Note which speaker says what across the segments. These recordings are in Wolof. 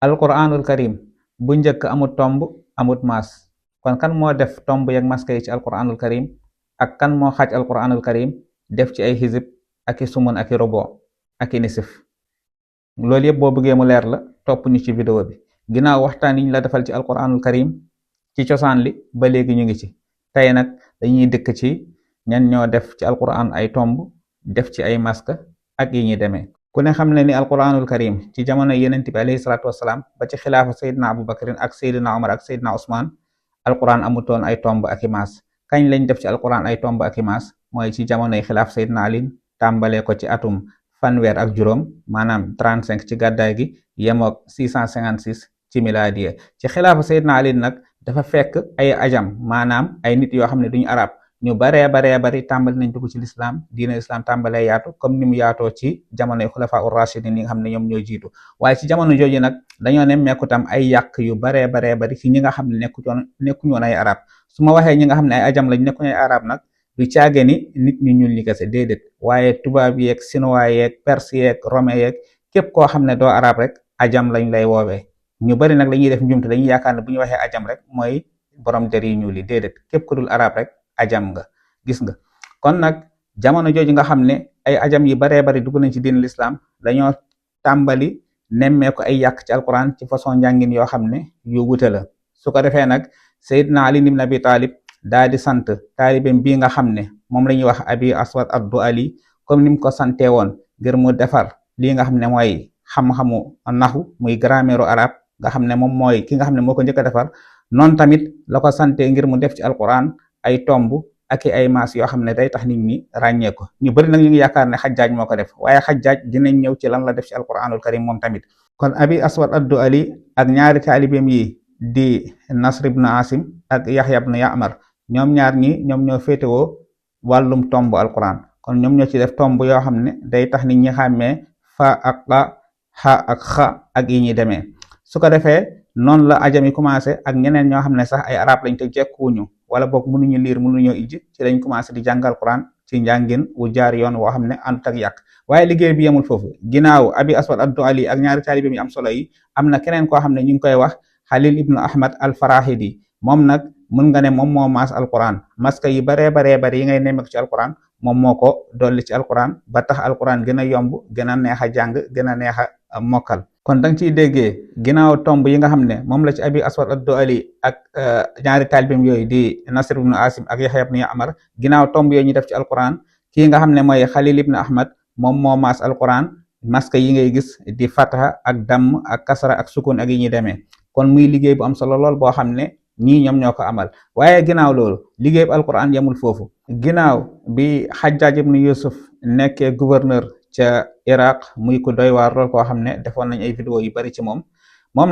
Speaker 1: alquranul karim bu njëkk amut tomb amut maas, kon kan moo def tomb yeeg maska yi ci alquranul karim ak kan moo xaaj alquranul karim def ci ay xisib ak i sumun ak i robo ak i nisif. loolu yëpp boo bëggee mu leer la topp ñu ci vidéo bi. ginnaaw waxtaan yi ñu la defal ci alquranul karim ci cosaan li ba léegi ñu ngi ci. tey nag dañuy dëkk ci ñan ñoo def ci alquran ay tomb def ci ay maska ak yi ñuy demee. ku ne xam ne ni alquranul karim ci jamono yenent bi alayhi salaatu wasalaam ba ci xilaafa sayidna abu bakrin ak sayidna omar ak sayidna usman alquran amutoon ay tomb ak i maas. kañ lañ def ci alquran ay tomb ak i maas mooy ci jamonoy xilaaf sayidna ali tàmbalee ko ci atum fanweer ak juróom maanaam 35 ci gàddaay gi yemook 656 ci milaadiya. ci xilaafa sayidna ali nag dafa fekk ay ajam maanaam ay nit yoo xam ne duñu arab ñu baree bari tàmbali nañ dugg ci lislaam. diina lislaam tàmbalee yaatu comme ni mu yaatoo ci jamonoy xulafa ur rashidin yi nga xam ne ñoom ñoo jiitu. waaye ci jamono jooju nag dañoo nemmeeku tam ay yàq yu baree bari ci ñi nga xam ne nekkuñoon ay arab. su ma waxee ñi nga xam ne ay ajam lañ nekkuñu ay arab nag du caage ni nit ñu ñuul ñi kese déedéet, waaye tubaab yeeg chinois yeeg perse yeeg rome yeeg képp koo xam ne doo arab rek ajam lañ lay woowee. ñu bari nag lañuy def njumte dañuy yaakaar ne bu ñu waxee ajam rek mooy borom der yi ñuul yi. déedéet, képp ku dul arab rek ajam nga. gis nga kon nag jamono jooju nga xam ne ay ajam yi baree bari dugg nañ ci diin lislaam dañoo tàmbali nemmeeku ay yàq ci alquran ci façon njàngin yoo xam ne yu wute la. su ko defee nag sayidna ali ibn abi talib daa di sant taalibeem bii nga xam ne moom la ñuy wax abi aswad ad-du'ali comme ni mu ko santee woon ngir mu defar lii nga xam ne mooy xam-xamu naxu muy grammaire arab nga xam ne moom mooy ki nga xam ne moo ko njëkk a defar. noonu tamit la ko sante ngir mu def ci alquran ay tomb ak ay maas yoo xam ne day tax nit ñi ràññee ko. ñu bari nag ñu ngi yaakaar ne xajjaaj moo ko def, waaye xajjaaj dinañ ñëw ci lan la def ci alquranul karim moom tamit. kon abi aswad ad-du'ali ak ñaari taalibeem yi di nasr ibn asim ak yahya ibn ya'mar ñoom ñaar ñi ñoom ñoo féetewoo wàllum tomb alquran. kon ñoom ñoo ci def tomb yoo xam ne day tax nit ñi xàmmee fa ak la, xa ak xa ak yi ñuy demee. su ko defee noonu la ajam yi commencé ak ñeneen ñoo xam ne sax ay arab lañ te jekkuwuñu wala boog mënuñu liir mënuñoo ijji ci lañ commencé di jàngal quran ci njàngin wu jaar yoon woo xam ne àndut ak yàq. waaye liggéey bi yemul foofu. ginnaaw abi aswad ad-du'ali ak ñaari taalibeem yi am solo yi am na keneen koo xam ne ñu ngi koy wax xalil ibnu ahmad al farahidi. moom nag mën nga ne moom moo maas alquran. maska yi baree bari yi ngay nemmeeku ci alquran moom moo ko dolli ci alquran ba tax alquran gën a yomb gën a neex a jàng gën a neex a mokkal. kon danga ciy déggee ginnaaw tomb yi nga xam ne moom la ci abi aswad ad-du'ali ak ñaari taalibeem yooyu di nasr ibn asim ak yahya ibn ya'mar ginnaaw tomb yooyu ñu def ci alquran kii nga xam ne mooy xalil ibn ahmad moom moo maas alquran. maska yi ngay gis di fataha ak damm ak kasra ak sukun ak yi ñuy demee. kon muy liggéey bu am solo lool boo xam ne ñii ñoom ñoo ko amal. waaye ginnaaw loolu liggéey bu alquran yemul foofu. ginnaaw bi xajjaaj ibn yusuf nekkee gouverneur ca iraq muy ko doy waar lool koo xam ne defoon nañ ay vidéo yu bari ci moom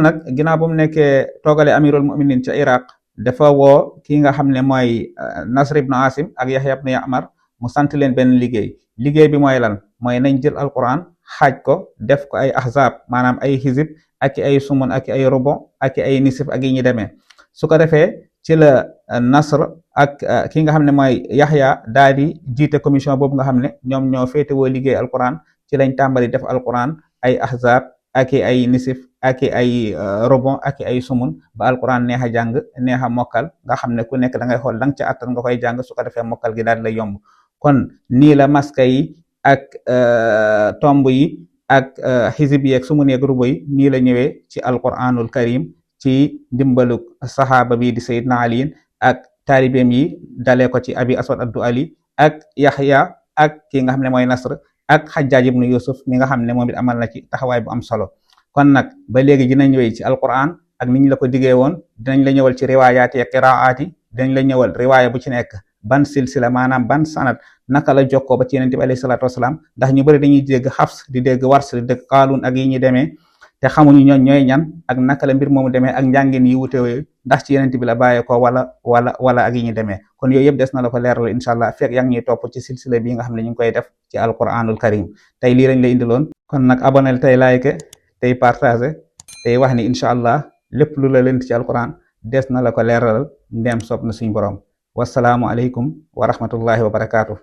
Speaker 1: nag ginnaaw ba mu nekkee toogale amirul muminin ca iraq dafa woo kii nga xam ne mooy nasr ibn asim ak yahya ibn ya'mar mu sant leen benn liggéey bi mooy lan mooy nañ jël alquran xaaj ko def ko ay ahzab maanaam ay xizib ak ay sumun ak ay rubu ak ay nisif ak yi ñu demee. su ko defee ci la nasr ak ki nga xam ne mooy yaxya daal di jiite commission boobu nga xam ne ñoom ñoo féetewoo liggéey alquran. ci lañ tàmbali def alquran ay ahzab ak ay nisif ak ay rubu ak ay sumun ba alquran neex a jàng neex a mokkal nga xam ne ku nekk da ngay xool danga ca attan nga koy jàng. su ko defee mokkal gi daal di lay yomb. kon nii la maska yi ak tomb yi ak xizib yi ak sumun yeeg rubu yi nii la ñëwee ci alquranul karim ci ndimbaluk saxaaba bi di sayidna ali ak taalibeem yi dalee ko ci abi aswad ad-du'ali ak yaxya ak ki nga xam ne mooy nasr ak xajjaaj ibnu yusuf mi nga xam ne moom it amal na ci taxawaay bu am solo. kon nag ba léegi dinañ ñëwee ci alquran ak niñ la ko diggee woon dinañ la ñëwal ci riwaayaati ak qiraati dinañ la ñëwal riwaaya bu ci nekk ban silsila maanaam ban sanad naka la jokkoo ba ci yonent bi alayhi salaatu wasalaam ndax ñu bëri dañuy dégg xafs di dégg wars di dégg qaaluun ak yi ñuy demee te xamuñu ñooy ñan ak naka la mbir moomu demee ak njàngin yi wutewee ndax ci yeneen bi la bàyyee ko wala ak yi ñu demee. kon yooyu yëpp des na la ko leeral incha allah fekk yaa ngi ñuy topp ci silsila bi nga xam ne ñu ngi koy def ci alquranul karim. tey lii lañ la indiloon. kon nag abonel tey like tey partage tey wax ni incha allah lépp lu la lënt ci alquran des na la ko leeralal ndeem soob na suñu borom. wasalaamu aleykum wa rahmatullahi wa barakaatu.